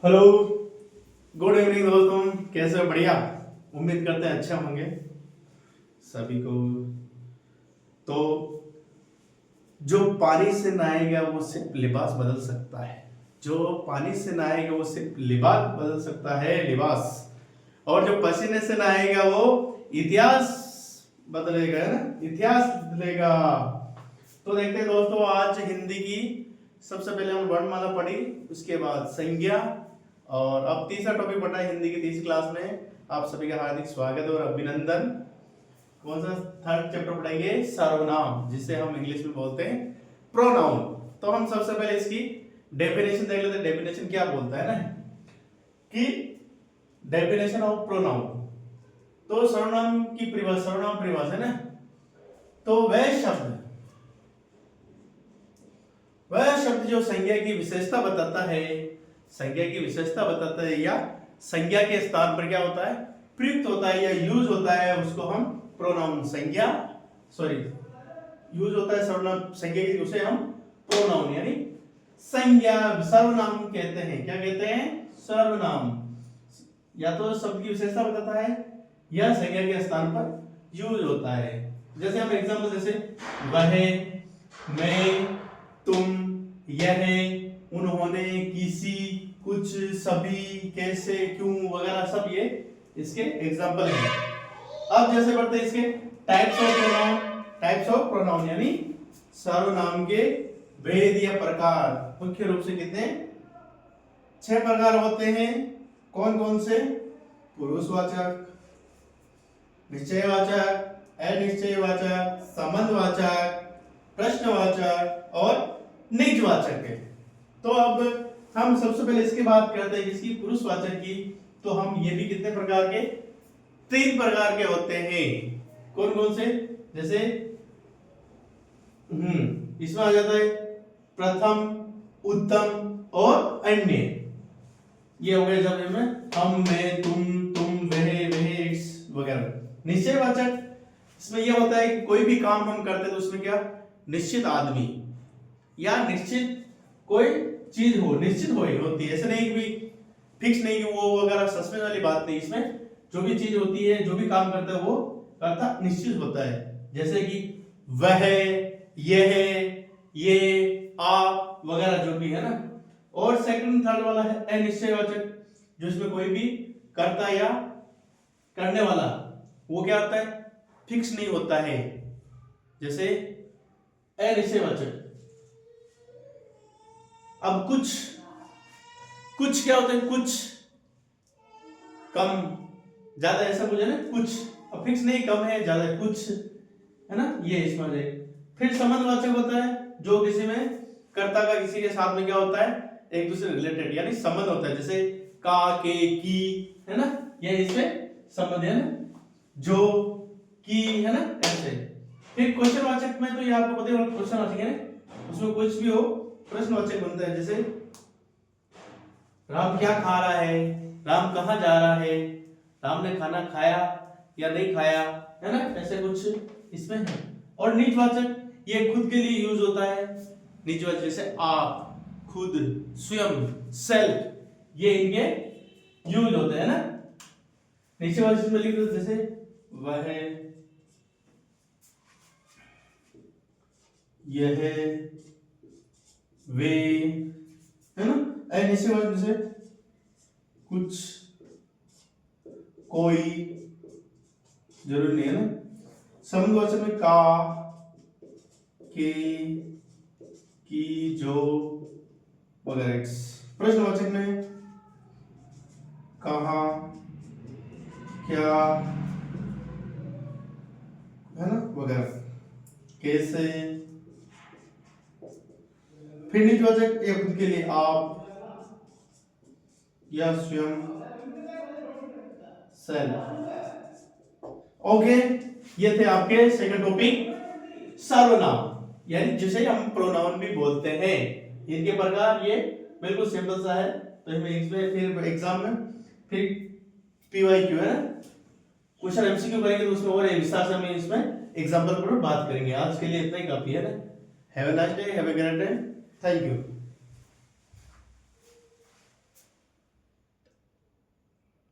Hello, good evening दोस्तों। कैसे हो? बढ़िया। उम्मीद करते हैं अच्छा होंगे सभी को। तो जो पानी से नहाएगा वो सिर्फ लिबास बदल सकता है। जो पानी से नहाएगा वो सिर्फ लिबास बदल सकता है, लिबास। और जो पसीने से नहाएगा वो इतिहास बदलेगा, है ना, इतिहास बदलेगा। तो देखते हैं दोस्तों, आज हिंदी की सबसे पहले हम वर्णमाला पढ़ी, उसके बाद संज्ञा, और अब तीसरा टॉपिक पढ़ा है हिंदी की तीसरी क्लास में। आप सभी का हार्दिक स्वागत और अभिनंदन। कौन सा? थर्ड चैप्टर पढ़ेंगे, सर्वनाम, जिसे हम इंग्लिश में बोलते हैं प्रोनाउन। तो हम सबसे पहले इसकी डेफिनेशन देख लेते हैं। डेफिनेशन क्या बोलता है ना, कि डेफिनेशन ऑफ प्रोनाउन। तो सर्वनाम की परिभाषा, सर्वनाम परिभाषा है ना, तो वह शब्द जो संज्ञा की विशेषता बताता है, संज्ञा की विशेषता बताता है, या संज्ञा के स्थान पर क्या होता है, प्रयुक्त होता है या यूज होता है, उसको हम प्रोनाउन यूज होता है सर्वनाम संज्ञा की, उसे हम प्रोनाउन यानी संज्ञा सर्वनाम कहते हैं। क्या कहते हैं? सर्वनाम। या तो शब्द की विशेषता बताता है या संज्ञा के स्थान पर यूज होता है। जैसे हम एग्जांपल, जैसे वह, मैं, तुम, यह, उन्होंने, किसी, कुछ, सभी, कैसे, क्यों वगैरह, सब ये इसके एग्जांपल हैं। अब जैसे बढ़ते हैं इसके types of pronoun. Types of pronoun यानी सर्वनाम के भेद या प्रकार। मुख्य रूप से कितने? 6 प्रकार होते हैं। कौन कौन से? पुरुषवाचक, निश्चयवाचक, अनिश्चयवाचक, संबंधवाचक, प्रश्नवाचक और निजवाचक है। तो अब हम सबसे पहले इसकी बात करते हैं, इसकी पुरुषवाचक की। तो हम ये भी कितने प्रकार के? 3 प्रकार के होते हैं। कौन कौन से? जैसे इसमें आ जाता है प्रथम, उत्तम और अन्य। ये हो गए जब में हम, मैं, तुम, वह वगैरह। निश्चयवाचक, इसमें यह होता है कि कोई भी काम हम करते हैं तो उसमें क्या, निश्चित आदमी या निश्चित कोई चीज हो, निश्चित होती है। ऐसे नहीं कि फिक्स नहीं कि वो वगैरह, सस्पेंस वाली बात नहीं। इसमें जो भी चीज होती है, जो भी काम करता है, वो करता निश्चित होता है। जैसे कि वह, यह, ये, आप वगैरह जो भी है ना। और सेकंड थर्ड वाला है अनिश्चयवाचक, जो इसमें कोई भी करता या करने वाला, वो क्या होता है, फिक्स नहीं होता है। जैसे अनिश्चयवाचक। अब कुछ क्या होता है? कुछ, कम, ज्यादा, ऐसा कुछ है ना, कुछ। अब फिक्स नहीं, कम है, ज्यादा है, कुछ, है ना, ये इसमें है। फिर संबंधवाचक होता है, जो किसी में कर्ता का किसी के साथ में क्या होता है, एक दूसरे रिलेटेड यानी संबंध होता है। जैसे का, के, की, है ना, ये इसमें संबंध है ना, जो, की, है ना, ऐसे। फिर क्वेश्चनवाचक में तो ये आपको पता है, क्वेश्चनवाचक है ना, उसमें कुछ भी हो प्रश्नवाचक बनता है। जैसे राम क्या खा रहा है, राम कहाँ जा रहा है, राम ने खाना खाया या नहीं खाया, है ना, ऐसे कुछ इसमें है। और निजवाचक, ये खुद के लिए यूज होता है। निजवाचक जैसे आप, खुद, स्वयं, सेल्फ, ये इनके यूज होते हैं ना। निश्चयवाचक में लिख दो, जैसे वह, यह, वे, है ना। अनिश्चयवाचक जैसे कुछ, कोई, जरूरी नहीं है ना। संबंधवाचक में का, के, की, जो वगैरह। प्रश्नवाचक में कहा, क्या, है ना, वगैरह, कैसे। फिर निजवाचक, ये खुद के लिए आप या स्वयं, सेल्फ। ओके, ये थे आपके सेकंड टॉपिक सर्वनाम, यानी जिसे हम प्रोनाउन भी बोलते हैं। इनके प्रकार ये बिल्कुल सिंपल सा है। तो इसमें फिर एग्जाम में फिर पीवाईक्यू है ना, क्वेश्चन एमसीक्यू करेंगे, तो उसमें और विस्तार से हम इसमें एग्जांपल पर बात करेंगे। आज के लिए इतना ही काफी है ना। Have a nice day, have a great day, thank you.